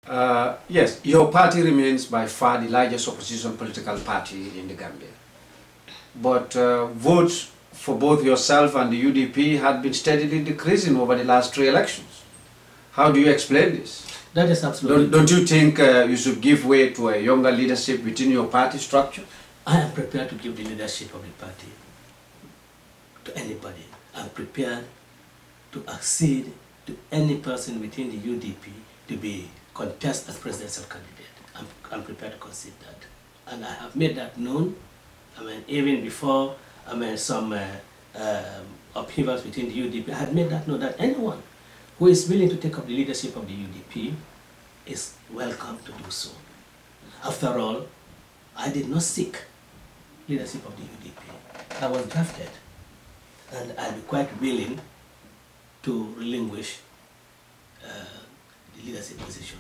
Yes, your party remains by far the largest opposition political party in the Gambia. But votes for both yourself and the UDP had been steadily decreasing over the last 3 elections. How do you explain this? That is absolutely Don't you think you should give way to a younger leadership within your party structure? I am prepared to give the leadership of the party to anybody. I'm prepared to accede to any person within the UDP to be contest as presidential candidate. I'm prepared to concede that. And I have made that known. I mean, even before some upheavals within the UDP, I had made that known that anyone who is willing to take up the leadership of the UDP is welcome to do so. After all, I did not seek leadership of the UDP. I was drafted, and I'll be quite willing to relinquish the leadership position.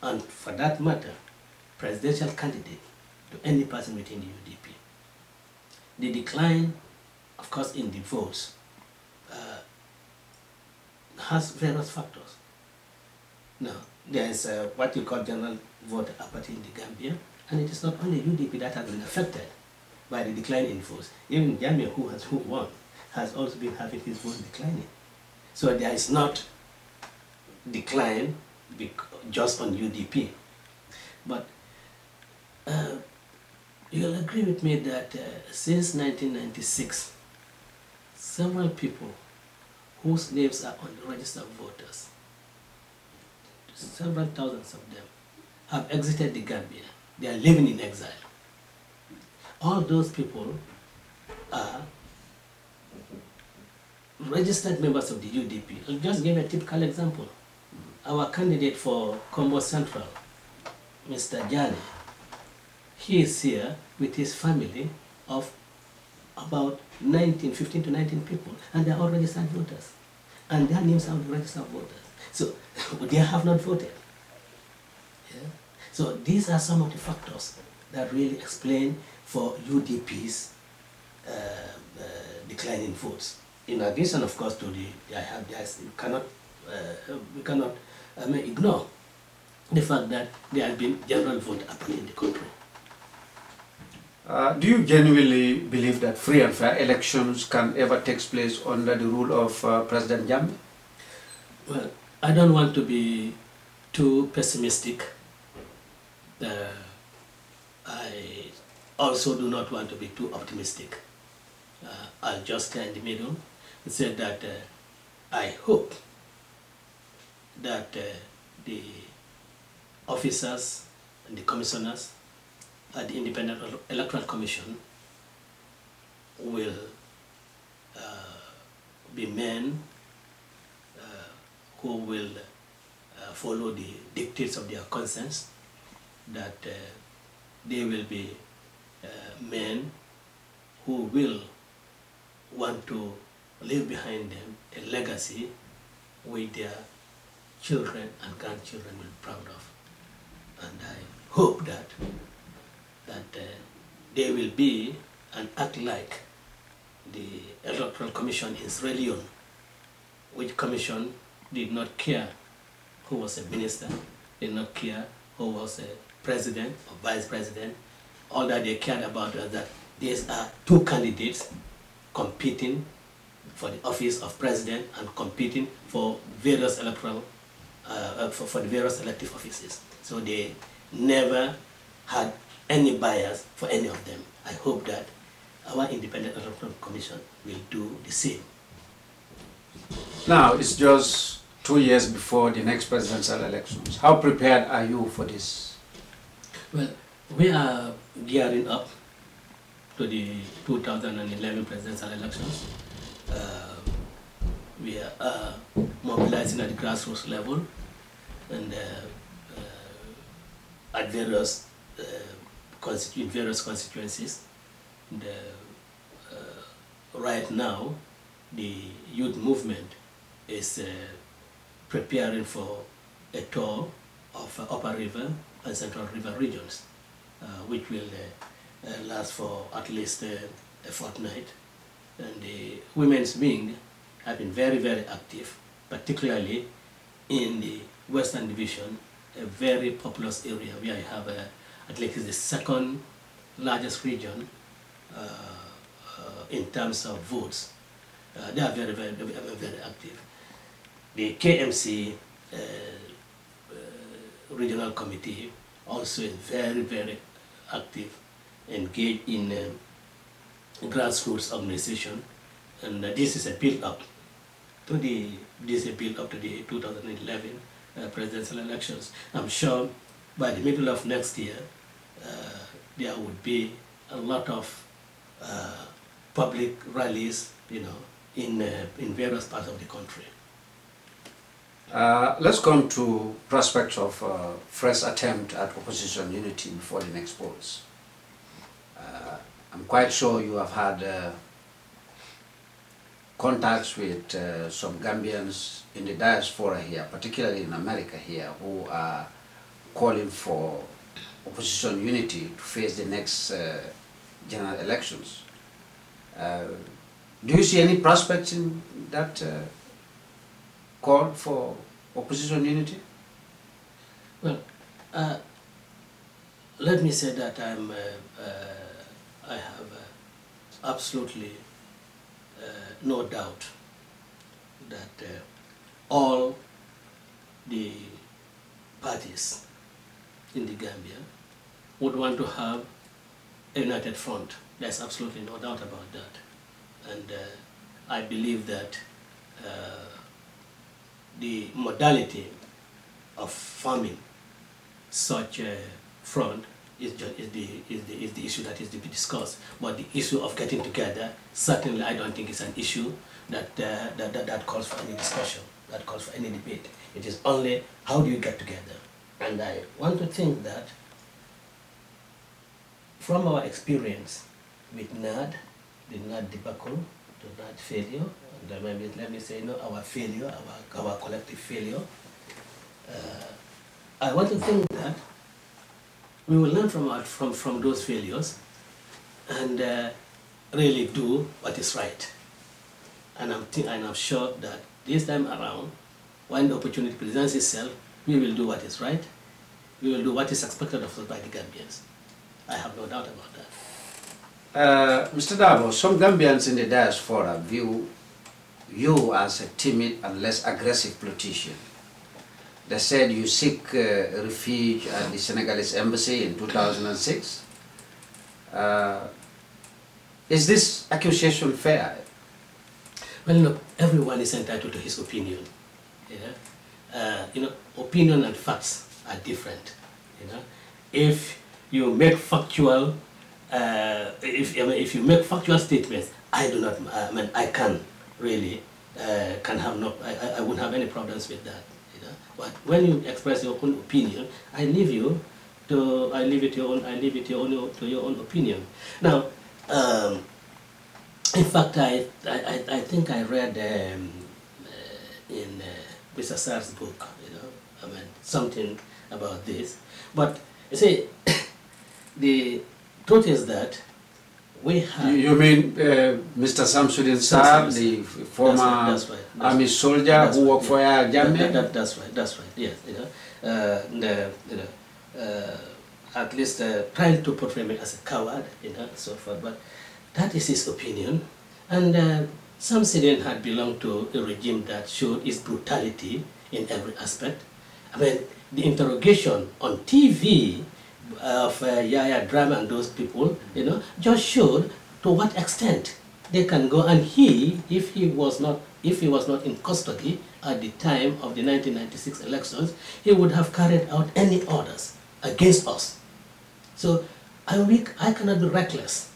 And for that matter, presidential candidate to any person within the UDP. The decline, of course, in the votes has various factors. Now, there is what you call general voter apathy in the Gambia, and it is not only UDP that has been affected by the decline in votes. Even Gambia, who won, has also been having his vote declining. So there is not decline just on UDP. But you'll agree with me that since 1996, several people whose names are on the register of voters, several thousands of them, have exited the Gambia. They are living in exile. All those people are registered members of the UDP. I'll just give a typical example. Our candidate for Combo Central, Mr. Jani, he is here with his family of about 15 to 19 people, and they are all registered voters. And their names are on the register of voters. So they have not voted. Yeah? So these are some of the factors that really explain for UDP's decline in votes. In addition, of course, to we cannot ignore the fact that there has been general vote apathy in the country. Do you genuinely believe that free and fair elections can ever take place under the rule of President Jammeh? Well, I don't want to be too pessimistic. I also do not want to be too optimistic. I'll just stay in the middle and say that I hope that the officers and the commissioners at the Independent Electoral Commission will be men who will follow the dictates of their conscience, that they will be men who will want to leave behind them a legacy which their children and grandchildren will be proud of. And I hope that they will be and act like the Electoral Commission in Sierra Leone, which commission did not care who was a minister, did not care who was a president or vice president. All that they cared about was that these are two candidates competing for the office of president and competing for various electoral, for the various elective offices. So they never had any bias for any of them. I hope that our Independent Electoral Commission will do the same. Now, it's just 2 years before the next presidential elections. How prepared are you for this? Well, we are gearing up to the 2011 presidential elections. We are mobilizing at the grassroots level and at various constituencies. And, right now, the youth movement is preparing for a tour of Upper River and Central River regions, which will last for at least a fortnight. And the women's wing have been very, very active, particularly in the Western Division a very populous area where I have at least the second largest region in terms of votes. They are very, very, very active. The KMC regional committee also is very, very active, engaged in grassroots organization, and this is a build-up to the 2011 presidential elections. I'm sure by the middle of next year there would be a lot of public rallies, in various parts of the country. Let's come to prospects of fresh attempt at opposition unity before the next polls. I'm quite sure you have had contacts with some Gambians in the diaspora here, particularly in America here, who are calling for opposition unity to face the next general elections. Do you see any prospects in that call for opposition unity? Well, let me say that I have absolutely no doubt that all the parties in the Gambia would want to have a united front. There's absolutely no doubt about that. And I believe that the modality of forming such a front is the issue that is to be discussed. But the issue of getting together, certainly I don't think it's an issue that calls for any discussion, that calls for any debate. It is only how do you get together. And I want to think that from our experience with NAD, the NAD debacle, the NAD failure, and let me say, our failure, our collective failure, I want to think that we will learn from those failures and really do what is right. And I'm sure that this time around, when the opportunity presents itself, we will do what is right. We will do what is expected of us by the Gambians. I have no doubt about that. Mr. Darboe, some Gambians in the diaspora view you as a timid and less aggressive politician. They said you seek refuge at the Senegalese embassy in 2006. Is this accusation fair? Well, look, everyone is entitled to his opinion. Opinion and facts are different. If you make factual, if you make factual statements, I do not. I can really I wouldn't have any problems with that. But when you express your own opinion, I leave it to your own opinion. Now, in fact, I think I read in Mr. Sar's book, something about this. But you see, the truth is that we have. You mean Mr. Samsudin Sar, the former that's right. army soldier who worked for Yahya Jammeh? That's right. Yes, at least trying to portray me as a coward, so forth. But that is his opinion, and Samsudin had belonged to a regime that showed its brutality in every aspect. The interrogation on TV of Yahya Jammeh and those people, just showed to what extent they can go. And if he was not in custody at the time of the 1996 elections, he would have carried out any orders against us. So I cannot be reckless,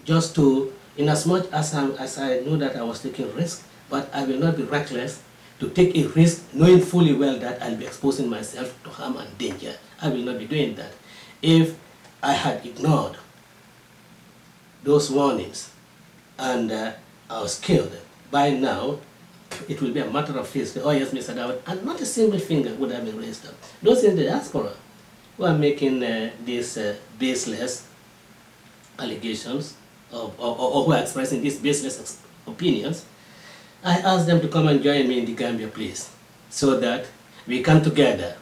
just to, in as much as I know that I was taking risk, but I will not be reckless to take a risk knowing fully well that I'll be exposing myself to harm and danger. I will not be doing that. If I had ignored those warnings and I was killed, by now it will be a matter of face. Oh yes, Mr. Darboe, and not a single finger would have been raised up. Those in the diaspora who are making these baseless allegations or who are expressing these baseless opinions, I ask them to come and join me in the Gambia, please, so that we come together,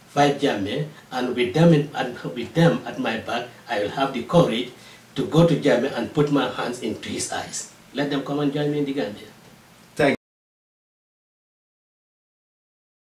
fight Jammeh, and with them at my back, I will have the courage to go to Jammeh and put my hands into his eyes. Let them come and join me in the Gambia.